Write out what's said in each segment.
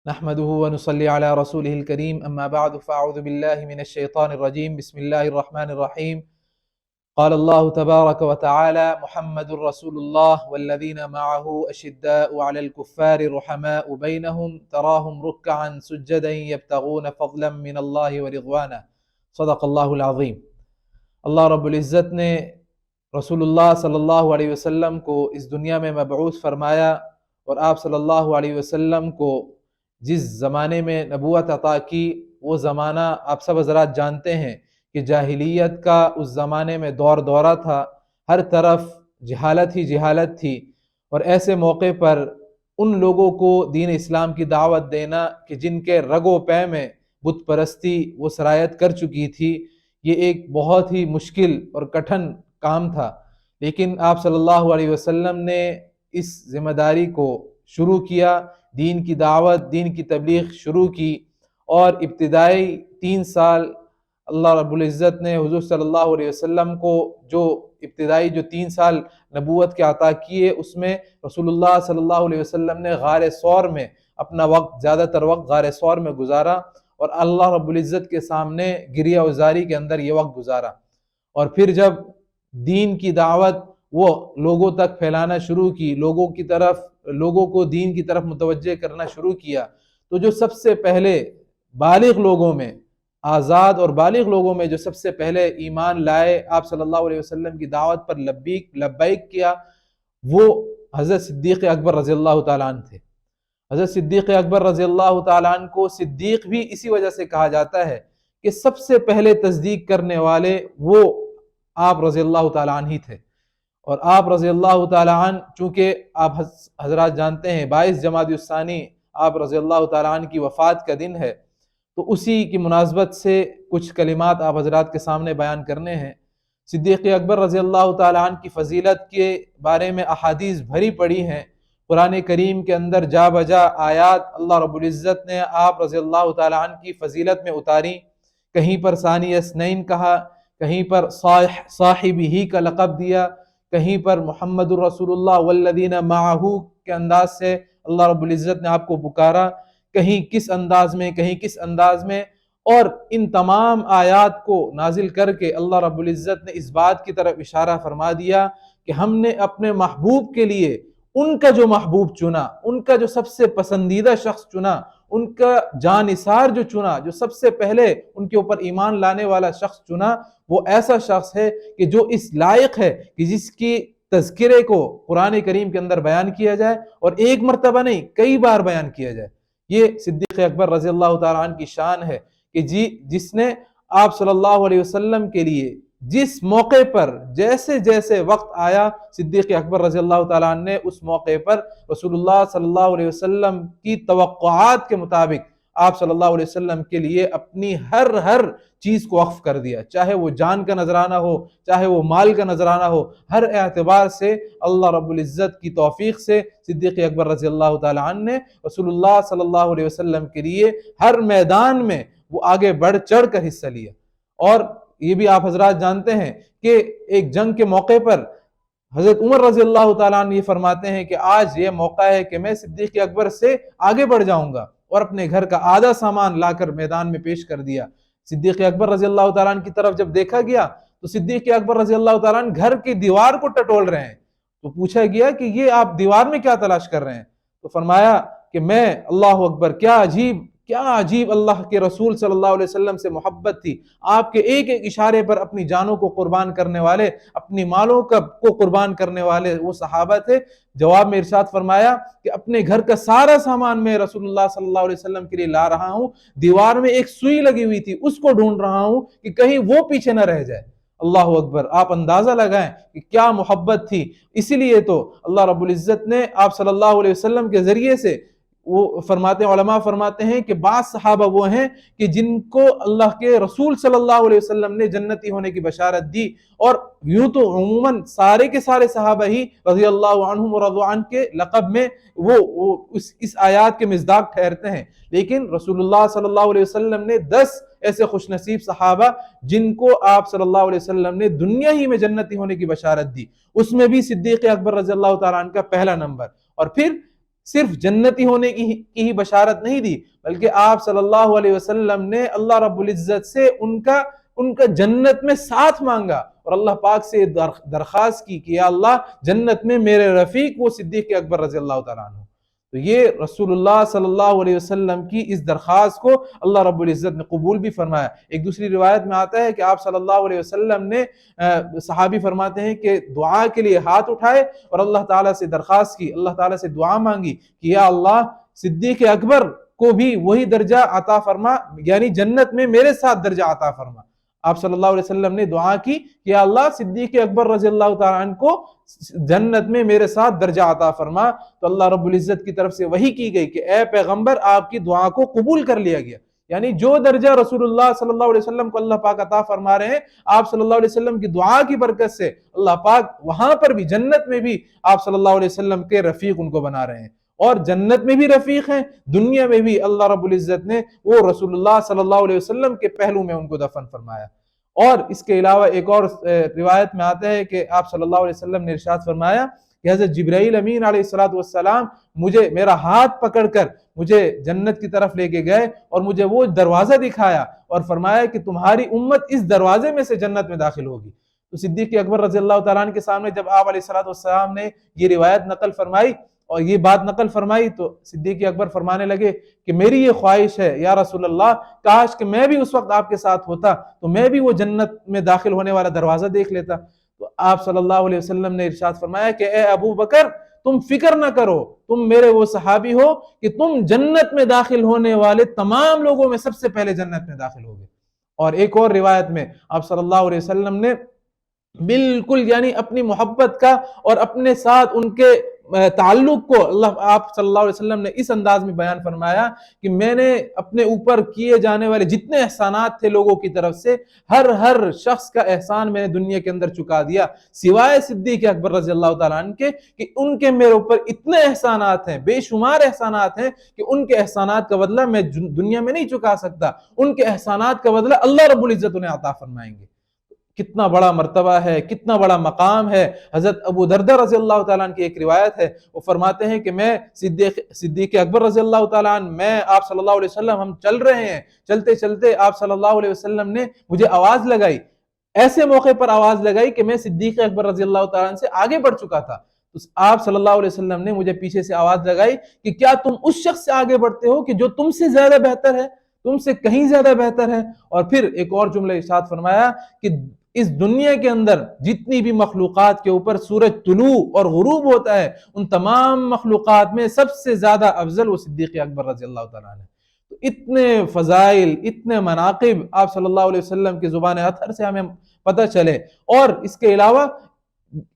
نحمده ونصلي على رسوله الكريم أما بعد فأعوذ بالله من الشيطان الرجيم بسم الله الرحمن الرحيم قال الله تبارك وتعالى محمد رسول الله والذين معه أشداء على الكفار رحماء بينهم تراهم ركعا سجدا يبتغون فضلا من الله ورضوانا صدق اللہ العظیم۔ اللہ رب العزت نے رسول اللہ صلی اللہ علیہ وسلم کو اس دنیا میں مبعوث فرمایا، اور آپ صلی اللہ علیہ وسلم کو جس زمانے میں نبوت عطا کی وہ زمانہ آپ سب حضرات جانتے ہیں کہ جاہلیت کا اس زمانے میں دور دورہ تھا، ہر طرف جہالت ہی جہالت تھی، اور ایسے موقع پر ان لوگوں کو دین اسلام کی دعوت دینا کہ جن کے رگ و پے میں بت پرستی وہ سرایت کر چکی تھی، یہ ایک بہت ہی مشکل اور کٹھن کام تھا۔ لیکن آپ صلی اللہ علیہ وسلم نے اس ذمہ داری کو شروع کیا، دین کی دعوت دین کی تبلیغ شروع کی، اور ابتدائی 3 سال اللہ رب العزت نے حضور صلی اللہ علیہ وسلم کو جو 3 سال نبوت کے عطا کیے، اس میں رسول اللہ صلی اللہ علیہ وسلم نے غار ثور میں اپنا وقت زیادہ تر وقت غار ثور میں گزارا، اور اللہ رب العزت کے سامنے گریہ وزاری کے اندر یہ وقت گزارا۔ اور پھر جب دین کی دعوت وہ لوگوں تک پھیلانا شروع کی، لوگوں کو دین کی طرف متوجہ کرنا شروع کیا، تو جو سب سے پہلے بالغ لوگوں میں، آزاد اور بالغ لوگوں میں جو سب سے پہلے ایمان لائے، آپ صلی اللہ علیہ وسلم کی دعوت پر لبیک کیا، وہ حضرت صدیق اکبر رضی اللہ تعالیٰ عنہ تھے۔ حضرت صدیق اکبر رضی اللہ تعالیٰ عنہ کو صدیق بھی اسی وجہ سے کہا جاتا ہے کہ سب سے پہلے تصدیق کرنے والے وہ آپ رضی اللہ تعالیٰ عنہ ہی تھے۔ اور آپ رضی اللہ تعالیٰ عنہ چونکہ آپ حضرات جانتے ہیں 22 جمادی الثانی آپ رضی اللہ تعالیٰ عنہ کی وفات کا دن ہے، تو اسی کی مناسبت سے کچھ کلمات آپ حضرات کے سامنے بیان کرنے ہیں۔ صدیق اکبر رضی اللہ تعالیٰ عنہ کی فضیلت کے بارے میں احادیث بھری پڑی ہیں، قرآن کریم کے اندر جا بجا آیات اللہ رب العزت نے آپ رضی اللہ تعالیٰ عنہ کی فضیلت میں اتاری، کہیں پر ثانی اثنین کہا، کہیں پر صاحبہ کا لقب دیا، کہیں پر محمد الرسول اللہ والذین معہ کے انداز سے اللہ رب العزت نے آپ کو پکارا، کہیں کس انداز میں کہیں کس انداز میں، اور ان تمام آیات کو نازل کر کے اللہ رب العزت نے اس بات کی طرف اشارہ فرما دیا کہ ہم نے اپنے محبوب کے لیے ان کا جو محبوب چنا، ان کا جو سب سے پسندیدہ شخص چنا، ان کا جانثار جو چنا، جو سب سے پہلے ان کے اوپر ایمان لانے والا شخص چنا، وہ ایسا شخص ہے کہ جو اس لائق ہے کہ جس کی تذکرے کو قرآن کریم کے اندر بیان کیا جائے، اور ایک مرتبہ نہیں کئی بار بیان کیا جائے۔ یہ صدیق اکبر رضی اللہ تعالیٰ عنہ کی شان ہے کہ جس نے آپ صلی اللہ علیہ وسلم کے لیے جس موقع پر جیسے جیسے وقت آیا، صدیق اکبر رضی اللہ تعالیٰ عنہ نے اس موقع پر رسول اللہ صلی اللہ علیہ وسلم کی توقعات کے مطابق آپ صلی اللہ علیہ وسلم کے لیے اپنی ہر چیز کو وقف کر دیا، چاہے وہ جان کا نذرانہ ہو، چاہے وہ مال کا نذرانہ ہو، ہر اعتبار سے اللہ رب العزت کی توفیق سے صدیق اکبر رضی اللہ تعالیٰ عنہ نے رسول اللہ صلی اللہ علیہ وسلم کے لیے ہر میدان میں وہ آگے بڑھ چڑھ کر حصہ لیا۔ اور یہ بھی آپ حضرات جانتے ہیں کہ ایک جنگ کے موقع پر حضرت عمر رضی اللہ تعالیٰ عنہ یہ فرماتے ہیں کہ آج یہ موقع ہے کہ میں صدیق اکبر سے آگے بڑھ جاؤں گا، اور اپنے گھر کا آدھا سامان لا کر میدان میں پیش کر دیا۔ صدیق اکبر رضی اللہ تعالیٰ عنہ کی طرف جب دیکھا گیا تو صدیق اکبر رضی اللہ تعالیٰ عنہ گھر کی دیوار کو ٹٹول رہے ہیں، تو پوچھا گیا کہ یہ آپ دیوار میں کیا تلاش کر رہے ہیں؟ تو فرمایا کہ میں اللہ اکبر، کیا عجیب اللہ کے رسول صلی اللہ علیہ وسلم سے محبت تھی، آپ کے ایک ایک اشارے پر اپنی جانوں کو قربان کرنے والے، اپنی مالوں کو قربان کرنے والے وہ صحابہ تھے۔ جواب میں ارشاد فرمایا کہ اپنے گھر کا سارا سامان میں رسول اللہ صلی اللہ علیہ وسلم کے لیے لا رہا ہوں، دیوار میں ایک سوئی لگی ہوئی تھی اس کو ڈھونڈ رہا ہوں کہ کہیں وہ پیچھے نہ رہ جائے۔ اللہ اکبر، آپ اندازہ لگائیں کہ کیا محبت تھی۔ اسی لیے تو اللہ رب العزت نے آپ صلی اللہ علیہ وسلم کے ذریعے سے وہ علماء فرماتے ہیں کہ بعض صحابہ وہ ہیں کہ جن کو اللہ کے رسول صلی اللہ علیہ وسلم نے جنتی ہونے کی بشارت دی، اور یوں تو عموماً سارے کے سارے صحابہ ہی رضی اللہ عنہم ورضوا عنہ کے لقب میں وہ اس آیات کے مصداق ٹھہرتے ہیں، لیکن رسول اللہ صلی اللہ علیہ وسلم نے 10 ایسے خوش نصیب صحابہ جن کو آپ صلی اللہ علیہ وسلم نے دنیا ہی میں جنتی ہونے کی بشارت دی، اس میں بھی صدیق اکبر رضی اللہ تعالیٰ عنہ کا پہلا نمبر۔ اور پھر صرف جنتی ہونے کی ہی بشارت نہیں دی، بلکہ آپ صلی اللہ علیہ وسلم نے اللہ رب العزت سے ان کا جنت میں ساتھ مانگا، اور اللہ پاک سے درخواست کی کہ یا اللہ جنت میں میرے رفیق وہ صدیق اکبر رضی اللہ تعالیٰ عنہ۔ تو یہ رسول اللہ صلی اللہ علیہ وسلم کی اس درخواست کو اللہ رب العزت نے قبول بھی فرمایا۔ ایک دوسری روایت میں آتا ہے کہ آپ صلی اللہ علیہ وسلم نے صحابی فرماتے ہیں کہ دعا کے لیے ہاتھ اٹھائے اور اللہ تعالیٰ سے درخواست کی، اللہ تعالیٰ سے دعا مانگی کہ یا اللہ صدیق اکبر کو بھی وہی درجہ عطا فرما، یعنی جنت میں میرے ساتھ درجہ عطا فرما۔ آپ صلی اللہ علیہ وسلم نے دعا کی کہ یا اللہ صدیق اکبر رضی اللہ تعالیٰ عنہ کو جنت میں میرے ساتھ درجہ عطا فرما۔ تو اللہ رب العزت کی طرف سے وحی کی گئی کہ اے پیغمبر آپ کی دعا کو قبول کر لیا گیا، یعنی جو درجہ رسول اللہ صلی اللہ علیہ وسلم کو اللہ پاک عطا فرما رہے ہیں، آپ صلی اللہ علیہ وسلم کی دعا کی برکت سے اللہ پاک وہاں پر بھی جنت میں بھی آپ صلی اللہ علیہ وسلم کے رفیق ان کو بنا رہے ہیں، اور جنت میں بھی رفیق ہیں، دنیا میں بھی اللہ رب العزت نے وہ رسول اللہ صلی اللہ علیہ وسلم کے پہلو میں ان کو دفن فرمایا۔ اور اس کے علاوہ ایک اور روایت میں آتا ہے کہ آپ صلی اللہ علیہ وسلم نے ارشاد فرمایا کہ حضرت جبرائیل امین علیہ السلام مجھے میرا ہاتھ پکڑ کر مجھے جنت کی طرف لے کے گئے اور مجھے وہ دروازہ دکھایا اور فرمایا کہ تمہاری امت اس دروازے میں سے جنت میں داخل ہوگی۔ تو صدیق اکبر رضی اللہ تعالیٰ عنہ کے سامنے جب آپ علیہ السلام نے یہ روایت نقل فرمائی اور یہ بات نقل فرمائی تو صدیق اکبر فرمانے لگے کہ میری یہ خواہش ہے یا رسول اللہ، کاش کہ میں بھی اس وقت آپ کے ساتھ ہوتا تو میں بھی وہ جنت میں داخل ہونے والا دروازہ دیکھ لیتا۔ تو آپ صلی اللہ علیہ وسلم نے ارشاد فرمایا کہ اے ابو بکر تم فکر نہ کرو، تم میرے وہ صحابی ہو کہ تم جنت میں داخل ہونے والے تمام لوگوں میں سب سے پہلے جنت میں داخل ہوگے۔ اور ایک اور روایت میں آپ صلی اللہ علیہ وسلم نے بالکل یعنی اپنی محبت کا اور اپنے ساتھ ان کے تعلق کو آپ صلی اللہ علیہ وسلم نے اس انداز میں بیان فرمایا کہ میں نے اپنے اوپر کیے جانے والے جتنے احسانات تھے لوگوں کی طرف سے، ہر شخص کا احسان میں نے دنیا کے اندر چکا دیا سوائے صدیق اکبر رضی اللہ تعالیٰ عنہ کے، کہ ان کے میرے اوپر اتنے احسانات ہیں، بے شمار احسانات ہیں کہ ان کے احسانات کا بدلہ میں دنیا میں نہیں چکا سکتا، ان کے احسانات کا بدلہ اللہ رب العزت انہیں عطا فرمائیں گے۔ کتنا بڑا مرتبہ ہے، کتنا بڑا مقام ہے۔ حضرت ابو دردہ رضی اللہ تعالیٰ عنہ کی ایک روایت ہے، وہ فرماتے ہیں کہ میں صدیق اکبر رضی اللہ تعالیٰ عنہ، میں آپ صلی اللہ علیہ وسلم ہم چل رہے ہیں، چلتے چلتے آپ صلی اللہ علیہ وسلم نے مجھے آواز لگائی، ایسے موقع پر آواز لگائی کہ میں صدیق اکبر رضی اللہ تعالیٰ عنہ سے آگے بڑھ چکا تھا۔ تو آپ صلی اللہ علیہ وسلم نے مجھے پیچھے سے آواز لگائی کہ کیا تم اس شخص سے آگے بڑھتے ہو کہ جو تم سے زیادہ بہتر ہے، تم سے کہیں زیادہ بہتر ہے؟ اور پھر ایک اور جملہ ارشاد فرمایا کہ اس دنیا کے اندر جتنی بھی مخلوقات کے اوپر سورج طلوع اور غروب ہوتا ہے، ان تمام مخلوقات میں سب سے زیادہ افضل وہ صدیق اکبر رضی اللہ تعالیٰ عنہ۔ تو اتنے فضائل، اتنے مناقب آپ صلی اللہ علیہ وسلم کی زبان اطہر سے ہمیں پتہ چلے، اور اس کے علاوہ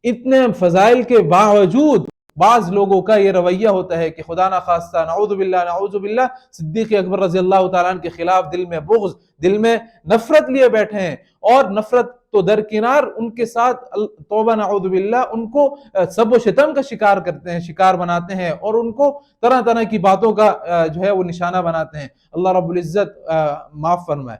اتنے فضائل کے باوجود بعض لوگوں کا یہ رویہ ہوتا ہے کہ خدا نہ خواستہ نعوذ باللہ صدیق اکبر رضی اللہ تعالیٰ عنہ کے خلاف دل میں بغض، دل میں نفرت لیے بیٹھے ہیں، اور نفرت تو درکنار ان کے ساتھ توبہ نعوذ باللہ ان کو سب و شتم کا شکار کرتے ہیں، شکار بناتے ہیں، اور ان کو طرح طرح کی باتوں کا جو ہے وہ نشانہ بناتے ہیں۔ اللہ رب العزت معاف فرمائے۔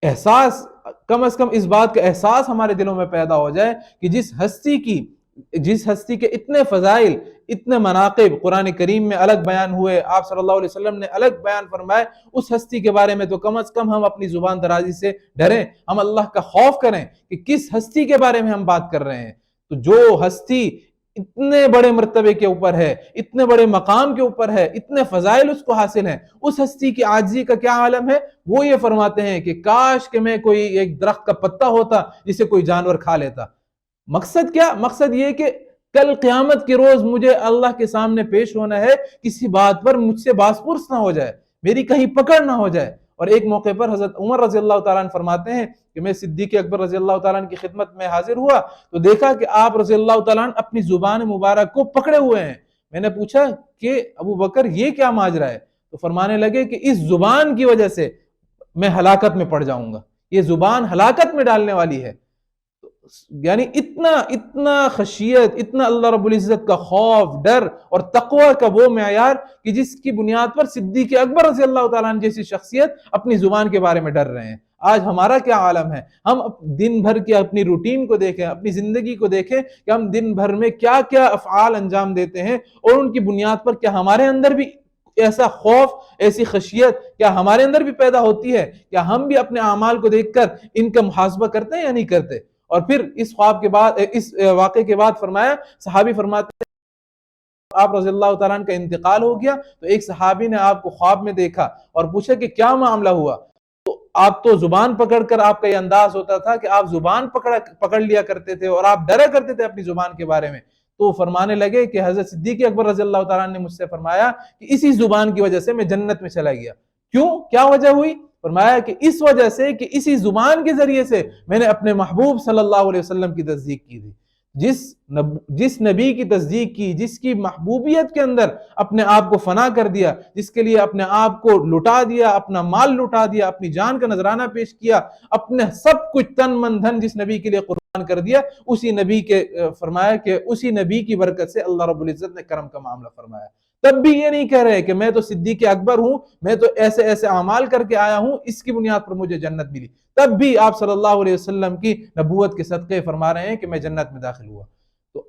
احساس، کم از کم اس بات کا احساس ہمارے دلوں میں پیدا ہو جائے کہ جس ہستی کے اتنے فضائل، اتنے مناقب قرآن کریم میں الگ بیان ہوئے، آپ صلی اللہ علیہ وسلم نے الگ بیان فرمائے، اس ہستی کے بارے میں تو کم از کم ہم اپنی زبان درازی سے ڈریں، ہم اللہ کا خوف کریں کہ کس ہستی کے بارے میں ہم بات کر رہے ہیں۔ تو جو ہستی اتنے بڑے مرتبے کے اوپر ہے، اتنے بڑے مقام کے اوپر ہے، اتنے فضائل اس کو حاصل ہیں، اس ہستی کی عاجزی کا کیا عالم ہے؟ وہ یہ فرماتے ہیں کہ کاش کہ میں کوئی ایک درخت کا پتا ہوتا جسے کوئی جانور کھا لیتا۔ مقصد کیا؟ مقصد یہ کہ کل قیامت کے روز مجھے اللہ کے سامنے پیش ہونا ہے، کسی بات پر مجھ سے باس پرس نہ ہو جائے، میری کہیں پکڑ نہ ہو جائے۔ اور ایک موقع پر حضرت عمر رضی اللہ تعالیٰ عنہ فرماتے ہیں کہ میں صدیق اکبر رضی اللہ تعالیٰ عنہ کی خدمت میں حاضر ہوا تو دیکھا کہ آپ رضی اللہ تعالیٰ عنہ اپنی زبان مبارک کو پکڑے ہوئے ہیں۔ میں نے پوچھا کہ ابو بکر یہ کیا ماجرا ہے؟ تو فرمانے لگے کہ اس زبان کی وجہ سے میں ہلاکت میں پڑ جاؤں گا، یہ زبان ہلاکت میں ڈالنے والی ہے۔ یعنی اتنا خشیت، اتنا اللہ رب العزت کا خوف، ڈر اور تقوی کا وہ معیار کہ جس کی بنیاد پر صدیق اکبر رضی اللہ تعالیٰ عنہ جیسی شخصیت اپنی زبان کے بارے میں ڈر رہے ہیں، آج ہمارا کیا عالم ہے؟ ہم دن بھر کی اپنی روٹین کو دیکھیں، اپنی زندگی کو دیکھیں کہ ہم دن بھر میں کیا کیا افعال انجام دیتے ہیں، اور ان کی بنیاد پر کیا ہمارے اندر بھی ایسا خوف، ایسی خشیت کیا ہمارے اندر بھی پیدا ہوتی ہے؟ کیا ہم بھی اپنے اعمال کو دیکھ کر ان کا محاسبہ کرتے ہیں یا نہیں کرتے؟ اور پھر اس خواب کے بعد، اس واقعے کے بعد فرمایا، صحابی فرماتے ہیں آپ رضی اللہ تعالیٰ عنہ کا انتقال ہو گیا تو ایک صحابی نے آپ کو خواب میں دیکھا اور پوچھا کہ کیا معاملہ ہوا؟ تو آپ تو زبان پکڑ کر، آپ کا یہ انداز ہوتا تھا کہ آپ زبان پکڑ لیا کرتے تھے اور آپ ڈرا کرتے تھے اپنی زبان کے بارے میں. تو فرمانے لگے کہ حضرت صدیق اکبر رضی اللہ تعالیٰ عنہ نے مجھ سے فرمایا کہ اسی زبان کی وجہ سے میں جنت میں چلا گیا. کیوں؟ کیا وجہ ہوئی؟ فرمایا کہ اس وجہ سے کہ اسی زبان کے ذریعے سے میں نے اپنے محبوب صلی اللہ علیہ وسلم کی تصدیق کی تھی. جس نبی کی تصدیق کی، جس کی محبوبیت کے اندر اپنے آپ کو فنا کر دیا، جس کے لیے اپنے آپ کو لٹا دیا، اپنا مال لٹا دیا، اپنی جان کا نذرانہ پیش کیا، اپنے سب کچھ تن من دھن جس نبی کے لیے قربان کر دیا، اسی نبی کے فرمایا کہ اسی نبی کی برکت سے اللہ رب العزت نے کرم کا معاملہ فرمایا. تب بھی یہ نہیں کہہ رہے کہ میں تو صدیق اکبر ہوں، میں تو ایسے ایسے اعمال کر کے آیا ہوں، اس کی بنیاد پر مجھے جنت ملی. تب بھی آپ صلی اللہ علیہ وسلم کی نبوت کے صدقے فرما رہے ہیں کہ میں جنت میں داخل ہوا. تو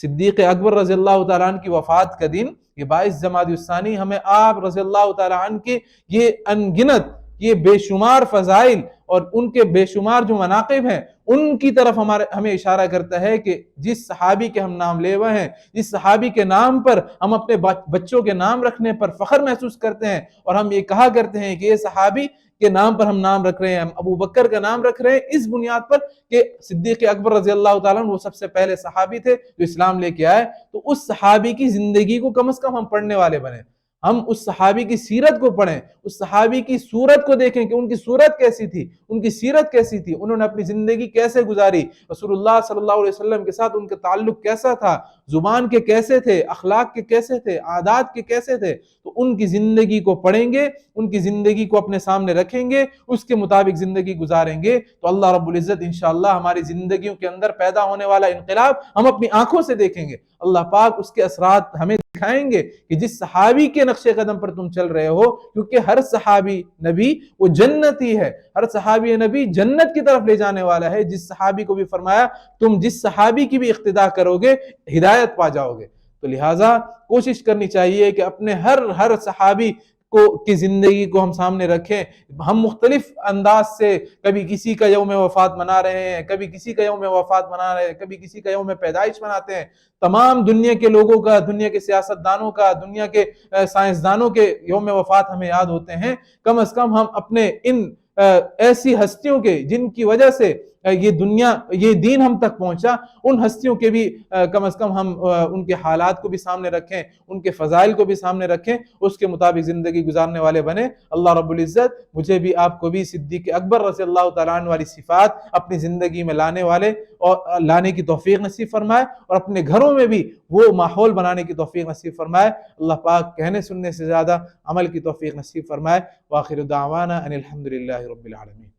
صدیق اکبر رضی اللہ تعالیٰ عنہ کی وفات کا دن، یہ 22 جمادی الثانی، ہمیں آپ رضی اللہ تعالیٰ عنہ کے یہ انگنت، یہ بے شمار فضائل اور ان کے بے شمار جو مناقب ہیں ان کی طرف ہمیں اشارہ کرتا ہے کہ جس صحابی کے ہم نام لیوا ہیں، جس صحابی کے نام پر ہم اپنے بچوں کے نام رکھنے پر فخر محسوس کرتے ہیں اور ہم یہ کہا کرتے ہیں کہ یہ صحابی کے نام پر ہم نام رکھ رہے ہیں، ہم ابو بکر کا نام رکھ رہے ہیں اس بنیاد پر کہ صدیق اکبر رضی اللہ تعالیٰ عنہ وہ سب سے پہلے صحابی تھے جو اسلام لے کے آئے. تو اس صحابی کی زندگی کو کم از کم ہم پڑھنے والے بنیں، ہم اس صحابی کی سیرت کو پڑھیں، اس صحابی کی صورت کو دیکھیں کہ ان کی صورت کیسی تھی، ان کی سیرت کیسی تھی، انہوں نے اپنی زندگی کیسے گزاری، رسول اللہ صلی اللہ علیہ وسلم کے ساتھ ان کا تعلق کیسا تھا، زبان کے کیسے تھے، اخلاق کے کیسے تھے، عادات کے کیسے تھے. تو ان کی زندگی کو پڑھیں گے، ان کی زندگی کو اپنے سامنے رکھیں گے، اس کے مطابق زندگی گزاریں گے تو اللہ رب العزت انشاءاللہ ہماری زندگیوں کے اندر پیدا ہونے والا انقلاب ہم اپنی آنکھوں سے دیکھیں گے. اللہ پاک اس کے اثرات ہمیں دکھائیں گے کہ جس صحابی کے نقش قدم پر تم چل رہے ہو، کیونکہ ہر صحابی نبی وہ جنتی ہے، ہر صحابی نبی جنت کی طرف لے جانے والا ہے. جس صحابی کو بھی فرمایا تم جس صحابی کی بھی اقتداء کرو گے ہدایت پا جاؤ گے. تو لہٰذا کوشش کرنی چاہیے کہ اپنے ہر صحابی کی زندگی کو ہم سامنے رکھیں. ہم مختلف انداز سے کبھی کسی کا یوم وفات منا رہے ہیں، کبھی کسی کا یوم وفات منا رہے ہیں، کبھی کسی کا یوم پیدائش مناتے ہیں. تمام دنیا کے لوگوں کا، دنیا کے سیاستدانوں کا، دنیا کے سائنسدانوں کے یوم وفات ہمیں یاد ہوتے ہیں. کم از کم ہم اپنے ان ایسی ہستیوں کے جن کی وجہ سے یہ دین ہم تک پہنچا، ان ہستیوں کے بھی کم از کم ہم ان کے حالات کو بھی سامنے رکھیں، ان کے فضائل کو بھی سامنے رکھیں، اس کے مطابق زندگی گزارنے والے بنیں. اللہ رب العزت مجھے بھی آپ کو بھی صدیق اکبر رضی اللہ تعالیٰ عنہ والی صفات اپنی زندگی میں لانے کی توفیق نصیب فرمائے اور اپنے گھروں میں بھی وہ ماحول بنانے کی توفیق نصیب فرمائے. اللہ پاک کہنے سننے سے زیادہ عمل کی توفیق نصیب فرمائے. وآخر دعوانا ان الحمد للہ رب العالمین.